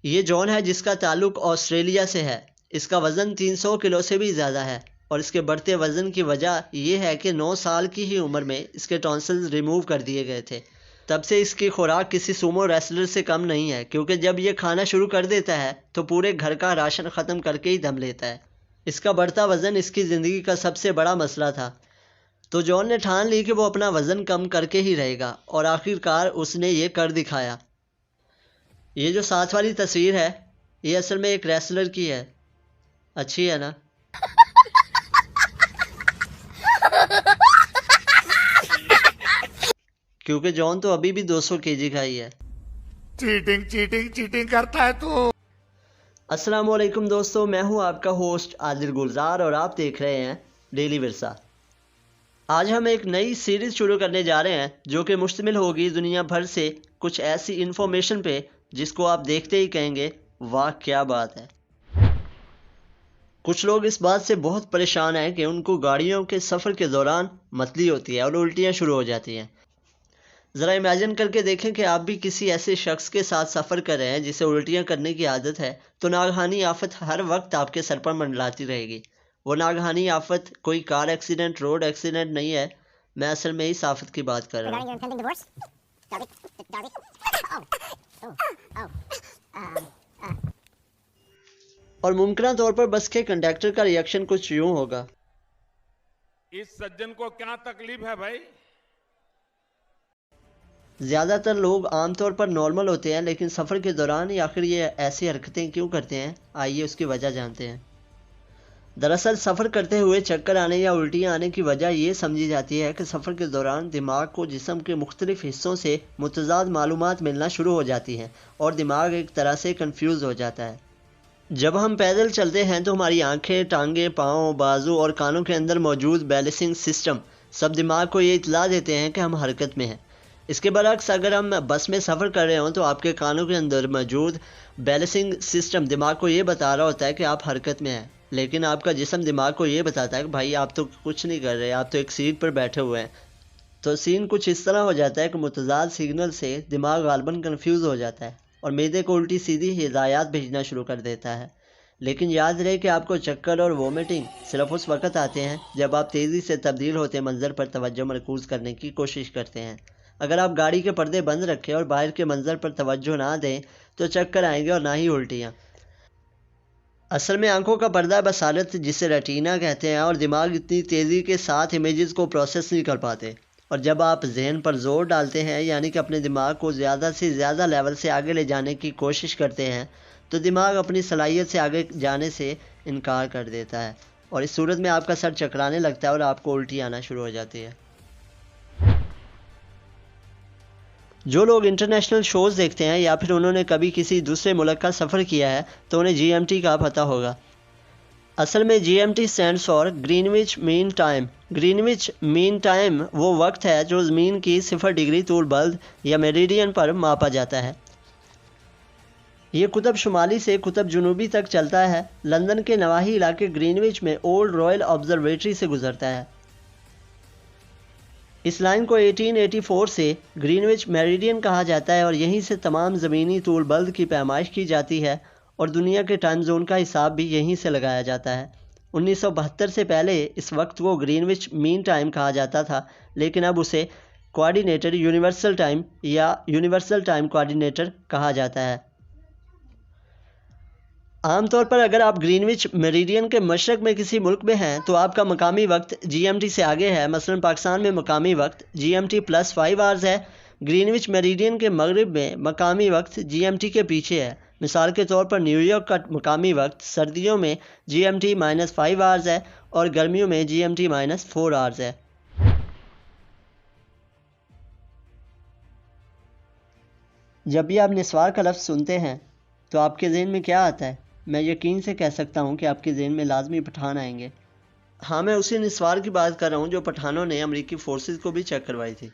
یہ جون ہے جس کا تعلق آسٹریلیا سے ہے. اس کا وزن 300 کلو سے بھی زیادہ ہے اور اس کے بڑھتے وزن کی وجہ یہ ہے کہ 9 سال کی ہی عمر میں اس کے ٹونسلز ریموو کر دیے گئے تھے. تب سے اس کی خوراک کسی سومو ریسلر سے کم نہیں ہے، کیونکہ جب یہ کھانا شروع کر دیتا ہے تو پورے گھر کا راشن ختم کر کے ہی دم لیتا ہے. اس کا بڑھتا وزن اس کی زندگی کا سب سے بڑا مسئلہ تھا، تو جون نے ٹھان لی کہ وہ اپنا وزن کم کر کے ہی رہے گا، اور آخر کار اس نے یہ کر دکھایا. یہ جو ساتھ والی تصویر ہے یہ اصل میں ایک ریسلر کی ہے. اچھی ہے نا؟ کیونکہ جون تو ابھی بھی 200 kg کا ہی ہے. چیٹنگ چیٹنگ چیٹنگ کرتا ہے تو. السلام علیکم دوستو، میں ہوں آپ کا ہوسٹ عادل گلزار اور آپ دیکھ رہے ہیں ڈیلی ورثہ. آج ہم ایک نئی سیریز شروع کرنے جا رہے ہیں جو کہ مشتمل ہوگی دنیا بھر سے کچھ ایسی انفارمیشن پہ جس کو آپ دیکھتے ہی کہیں گے واہ کیا بات ہے. کچھ لوگ اس بات سے بہت پریشان ہیں کہ ان کو گاڑیوں کے سفر کے دوران متلی ہوتی ہے اور الٹیاں شروع ہو جاتی ہیں. ذرا امیجن کر کے دیکھیں کہ آپ بھی کسی ایسے شخص کے ساتھ سفر کر رہے ہیں جسے الٹیاں کرنے کی عادت ہے، تو ناگہانی آفت ہر وقت آپ کے سر پر منڈلاتی رہے گی. وہ ناگہانی آفت کوئی کار ایکسیڈنٹ، روڈ ایکسیڈنٹ نہیں ہے، میں اصل میں اس آفت کی بات کر رہا ہوں. اور ممکنہ طور پر بس کے کنڈکٹر کا ریئیکشن کچھ یوں ہوگا. اس سجن کو کیا تکلیف ہے بھائی؟ زیادہ تر لوگ عام طور پر نارمل ہوتے ہیں، لیکن سفر کے دوران یا آخر یہ ایسی حرکتیں کیوں کرتے ہیں، آئیے اس کی وجہ جانتے ہیں. دراصل سفر کرتے ہوئے چکر آنے یا الٹیاں آنے کی وجہ یہ سمجھی جاتی ہے کہ سفر کے دوران دماغ کو جسم کے مختلف حصوں سے متضاد معلومات ملنا شروع ہو جاتی ہیں اور دماغ ایک طرح سے کنفیوز ہو جاتا ہے. جب ہم پیدل چلتے ہیں تو ہماری آنکھیں، ٹانگیں، پاؤں، بازو اور کانوں کے اندر موجود بیلنسنگ سسٹم سب دماغ کو یہ اطلاع دیتے ہیں کہ ہم حرکت میں ہیں. اس کے برعکس اگر ہم بس میں سفر کر رہے ہوں تو آپ کے کانوں کے اندر موجود بیلنسنگ سسٹم دماغ کو یہ بتا رہا ہوتا ہے کہ آپ حرکت میں ہیں، لیکن آپ کا جسم دماغ کو یہ بتاتا ہے کہ بھائی آپ تو کچھ نہیں کر رہے، آپ تو ایک سیٹ پر بیٹھے ہوئے ہیں. تو سین کچھ اس طرح ہو جاتا ہے کہ متضاد سگنل سے دماغ غالباً کنفیوز ہو جاتا ہے اور معدے کو الٹی سیدھی ہدایات بھیجنا شروع کر دیتا ہے. لیکن یاد رہے کہ آپ کو چکر اور وومٹنگ صرف اس وقت آتے ہیں جب آپ تیزی سے تبدیل ہوتے منظر پر توجہ مرکوز کرنے کی کوشش کرتے ہیں. اگر آپ گاڑی کے پردے بند رکھیں اور باہر کے منظر پر توجہ نہ دیں تو چکر آئیں گے اور نہ ہی الٹیاں. اصل میں آنکھوں کا پردہ بصارت جسے ریٹینا کہتے ہیں، اور دماغ اتنی تیزی کے ساتھ امیجز کو پروسیس نہیں کر پاتے. اور جب آپ ذہن پر زور ڈالتے ہیں، یعنی کہ اپنے دماغ کو زیادہ سے زیادہ لیول سے آگے لے جانے کی کوشش کرتے ہیں، تو دماغ اپنی صلاحیت سے آگے جانے سے انکار کر دیتا ہے اور اس صورت میں آپ کا سر چکرانے لگتا ہے اور آپ کو الٹی آنا شروع ہو جاتی ہے. جو لوگ انٹرنیشنل شوز دیکھتے ہیں یا پھر انہوں نے کبھی کسی دوسرے ملک کا سفر کیا ہے تو انہیں جی ایم ٹی کا پتہ ہوگا. اصل میں G M T stands for Greenwich mean time. Greenwich mean time وہ وقت ہے جو زمین کی 0 ڈگری طول بلد یا میریڈین پر ماپا جاتا ہے. یہ قطب شمالی سے قطب جنوبی تک چلتا ہے. لندن کے نواحی علاقے گرینوچ میں اولڈ رائل آبزرویٹری سے گزرتا ہے. اس لائن کو 1884 سے گرینوچ میریڈین کہا جاتا ہے اور یہیں سے تمام زمینی طول بلد کی پیمائش کی جاتی ہے اور دنیا کے ٹائم زون کا حساب بھی یہیں سے لگایا جاتا ہے. 1972 سے پہلے اس وقت کو گرینوچ مین ٹائم کہا جاتا تھا، لیکن اب اسے کوآرڈینیٹڈ یونیورسل ٹائم یا یونیورسل ٹائم کوآرڈینیٹر کہا جاتا ہے. عام طور پر اگر آپ گرینوچ میریڈین کے مشرق میں کسی ملک میں ہیں تو آپ کا مقامی وقت جی ایم ٹی سے آگے ہے. مثلا پاکستان میں مقامی وقت جی ایم ٹی +5 آورز ہے. گرینوچ میریڈین کے مغرب میں مقامی وقت جی ایم ٹی کے پیچھے ہے. مثال کے طور پر نیو یارک کا مقامی وقت سردیوں میں جی ایم ٹی -5 آورز ہے اور گرمیوں میں جی ایم ٹی -4 آورز ہے. جب بھی آپ نسوار کا لفظ سنتے ہیں تو آپ کے ذہن میں کیا آتا ہے؟ میں یقین سے کہہ سکتا ہوں کہ آپ کے ذہن میں لازمی پٹھان آئیں گے. ہاں، میں اسی نسوار کی بات کر رہا ہوں جو پٹھانوں نے امریکی فورسز کو بھی چیک کروائی تھی.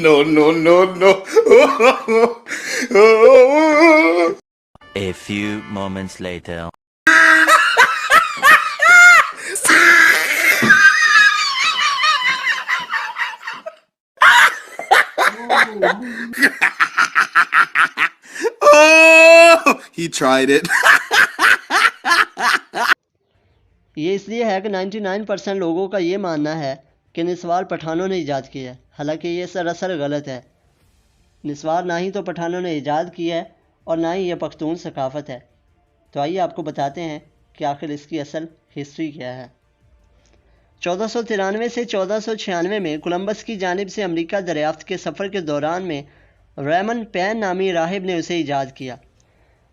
نو نو نو نو. A few moments later. He tried it. یہ اس لیے ہے کہ 99% لوگوں کا یہ ماننا ہے کہ نسوار پٹھانوں نے ایجاد کیا ہے، حالانکہ یہ سراسر غلط ہے۔ نسوار نہ ہی تو پٹھانوں نے ایجاد کیا ہے اور نہ ہی یہ پختون ثقافت ہے۔ تو آئیے آپ کو بتاتے ہیں کہ آخر اس کی اصل ہسٹری کیا ہے۔ 1493 سے 1496 میں کولمبس کی جانب سے امریکہ دریافت کے سفر کے دوران میں ریمن پین نامی راہب نے اسے ایجاد کیا۔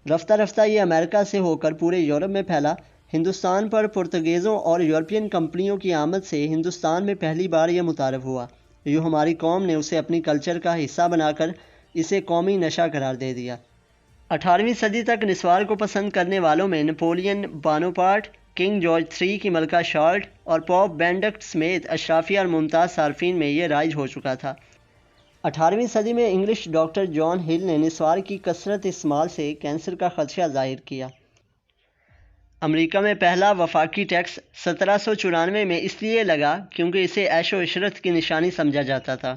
رفتہ رفتہ یہ امریکہ سے ہو کر پورے یورپ میں پھیلا۔ ہندوستان پر پرتگیزوں اور یورپین کمپنیوں کی آمد سے ہندوستان میں پہلی بار یہ متعارف ہوا۔ یوں ہماری قوم نے اسے اپنی کلچر کا حصہ بنا کر اسے قومی نشہ قرار دے دیا۔ 18ویں صدی تک نسوار کو پسند کرنے والوں میں نپولین بانوپارٹ، کنگ جارج III کی ملکہ شارلٹ اور پوپ بینڈکٹ سمیت اشرافیہ اور ممتاز صارفین میں یہ رائج ہو چکا تھا۔ 18ویں صدی میں انگلش ڈاکٹر جان ہل نے نسوار کی کثرت استعمال سے کینسر کا خدشہ ظاہر کیا۔ امریکہ میں پہلا وفاقی ٹیکس 1794 میں اس لیے لگا کیونکہ اسے عیش و عشرت کی نشانی سمجھا جاتا تھا۔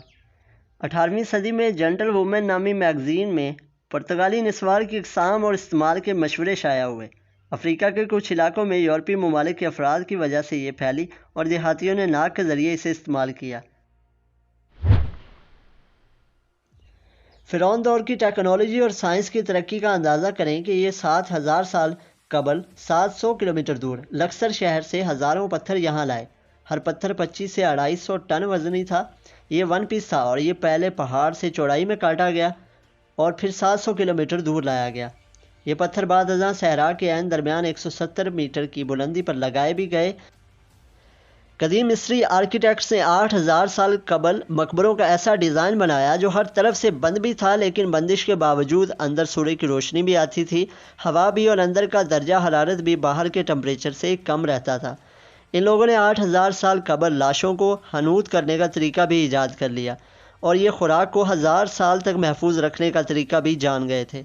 18ویں صدی میں جنٹل وومن نامی میگزین میں پرتگالی نسوار کی اقسام اور استعمال کے مشورے شائع ہوئے۔ افریقہ کے کچھ علاقوں میں یورپی ممالک کے افراد کی وجہ سے یہ پھیلی اور دیہاتیوں نے ناک کے ذریعے اسے استعمال کیا۔ فرعون دور کی ٹیکنالوجی اور سائنس کی ترقی کا اندازہ کریں کہ یہ 7000 سال قبل 700 کلومیٹر دور لکسر شہر سے ہزاروں پتھر یہاں لائے۔ ہر پتھر 25 سے 250 ٹن وزنی تھا۔ یہ ون پیس تھا اور یہ پہلے پہاڑ سے چوڑائی میں کاٹا گیا اور پھر 700 کلومیٹر دور لایا گیا۔ یہ پتھر بعد ازاں صحرا کے عین درمیان 170 میٹر کی بلندی پر لگائے بھی گئے۔ قدیم مصری آرکیٹیکٹس نے 8000 سال قبل مقبروں کا ایسا ڈیزائن بنایا جو ہر طرف سے بند بھی تھا، لیکن بندش کے باوجود اندر سورج کی روشنی بھی آتی تھی، ہوا بھی، اور اندر کا درجہ حرارت بھی باہر کے ٹمپریچر سے کم رہتا تھا۔ ان لوگوں نے 8000 سال قبل لاشوں کو حنوط کرنے کا طریقہ بھی ایجاد کر لیا اور یہ خوراک کو 1000 سال تک محفوظ رکھنے کا طریقہ بھی جان گئے تھے۔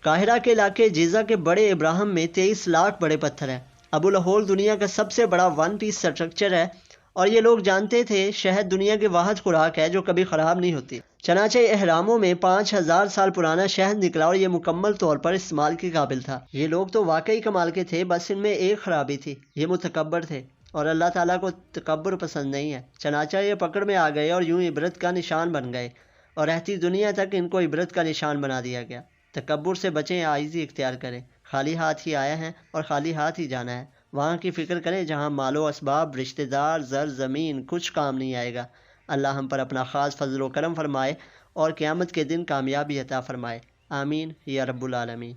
قاہرہ کے علاقے جیزہ کے بڑے ابراہم میں 23 لاکھ بڑے پتھر ہیں۔ ابو الہول دنیا کا سب سے بڑا ون پیس سٹرکچر ہے اور یہ لوگ جانتے تھے شہد دنیا کی واحد خوراک ہے جو کبھی خراب نہیں ہوتی۔ چنانچہ اہراموں میں 5000 سال پرانا شہد نکلا اور یہ مکمل طور پر استعمال کے قابل تھا۔ یہ لوگ تو واقعی کمال کے تھے، بس ان میں ایک خرابی تھی، یہ متکبر تھے اور اللہ تعالیٰ کو تکبر پسند نہیں ہے۔ چنانچہ یہ پکڑ میں آ گئے اور یوں عبرت کا نشان بن گئے اور رہتی دنیا تک ان کو عبرت کا نشان بنا دیا گیا۔ تکبر سے بچیں، عاجزی اختیار کریں۔ خالی ہاتھ ہی آیا ہیں اور خالی ہاتھ ہی جانا ہے۔ وہاں کی فکر کریں جہاں مال و اسباب، رشتہ دار، زر زمین کچھ کام نہیں آئے گا۔ اللہ ہم پر اپنا خاص فضل و کرم فرمائے اور قیامت کے دن کامیابی عطا فرمائے۔ آمین یا رب العالمین۔